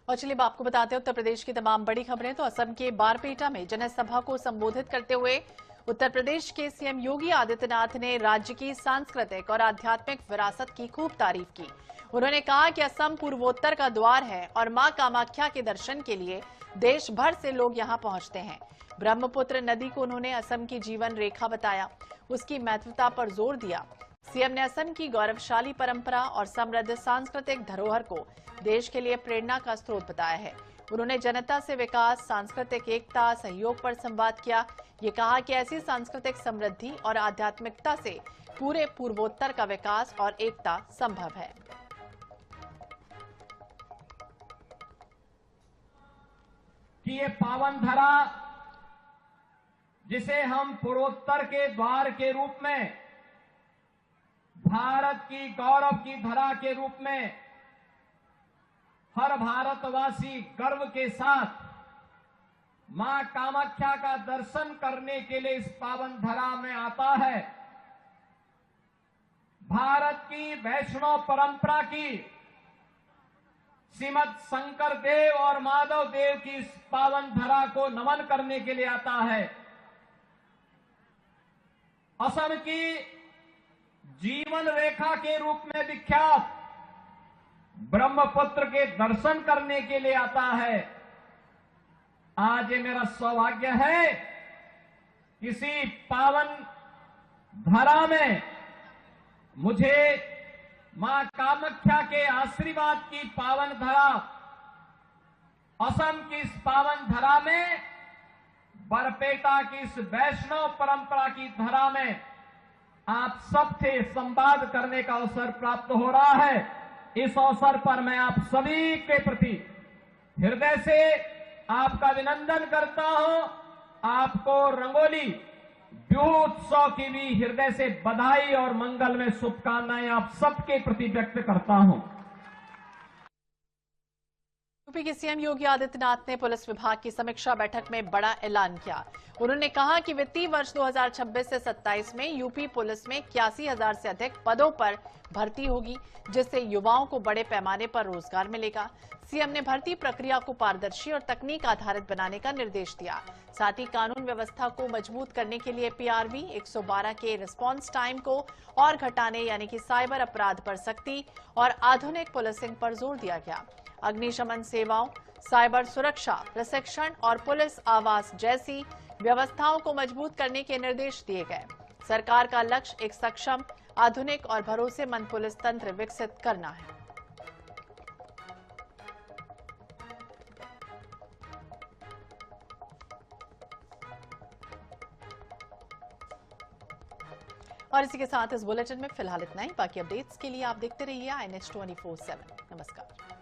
और चलिए आपको बताते हैं उत्तर प्रदेश की तमाम बड़ी खबरें। तो असम के बारपेटा में जनसभा को संबोधित करते हुए उत्तर प्रदेश के सीएम योगी आदित्यनाथ ने राज्य की सांस्कृतिक और आध्यात्मिक विरासत की खूब तारीफ की। उन्होंने कहा कि असम पूर्वोत्तर का द्वार है और मां कामाख्या के दर्शन के लिए देश भर से लोग यहां पहुंचते हैं। ब्रह्मपुत्र नदी को उन्होंने असम की जीवन रेखा बताया, उसकी महत्वता पर जोर दिया। सीएम ने असम की गौरवशाली परंपरा और समृद्ध सांस्कृतिक धरोहर को देश के लिए प्रेरणा का स्रोत बताया है। उन्होंने जनता से विकास, सांस्कृतिक एकता, सहयोग पर संवाद किया। ये कहा कि ऐसी सांस्कृतिक समृद्धि और आध्यात्मिकता से पूरे पूर्वोत्तर का विकास और एकता संभव है। कि ये पावन धरा जिसे हम पूर्वोत्तर के द्वार के रूप में, भारत की गौरव की धरा के रूप में हर भारतवासी गर्व के साथ मां कामाख्या का दर्शन करने के लिए इस पावन धरा में आता है। भारत की वैष्णव परंपरा की श्रीमद शंकर देव और माधव देव की इस पावन धरा को नमन करने के लिए आता है। असम की जीवन रेखा के रूप में विख्यात ब्रह्मपुत्र के दर्शन करने के लिए आता है। आज ये मेरा सौभाग्य है, किसी पावन धरा में मुझे मां कामाख्या के आशीर्वाद की पावन धरा, असम की इस पावन धरा में, बरपेटा की इस वैष्णव परंपरा की धरा में आप सबसे संवाद करने का अवसर प्राप्त हो रहा है। इस अवसर पर मैं आप सभी के प्रति हृदय से आपका अभिनंदन करता हूं। आपको रंगोली बिहू उत्सव की भी हृदय से बधाई और मंगल में शुभकामनाएं आप सबके प्रति व्यक्त करता हूं। यूपी के सीएम योगी आदित्यनाथ ने पुलिस विभाग की समीक्षा बैठक में बड़ा ऐलान किया। उन्होंने कहा कि वित्तीय वर्ष 2026 से 27 में यूपी पुलिस में 81,000 से अधिक पदों पर भर्ती होगी, जिससे युवाओं को बड़े पैमाने पर रोजगार मिलेगा। सीएम ने भर्ती प्रक्रिया को पारदर्शी और तकनीक आधारित बनाने का निर्देश दिया। साथ ही कानून व्यवस्था को मजबूत करने के लिए पीआरवी 112 के रिस्पांस टाइम को और घटाने यानी कि साइबर अपराध पर सख्ती और आधुनिक पुलिसिंग पर जोर दिया गया। अग्निशमन सेवाओं, साइबर सुरक्षा प्रशिक्षण और पुलिस आवास जैसी व्यवस्थाओं को मजबूत करने के निर्देश दिए गए। सरकार का लक्ष्य एक सक्षम, आधुनिक और भरोसेमंद पुलिस तंत्र विकसित करना है। और इसी के साथ इस बुलेटिन में फिलहाल इतना ही। बाकी अपडेट्स के लिए आप देखते रहिए INH 24/7। नमस्कार।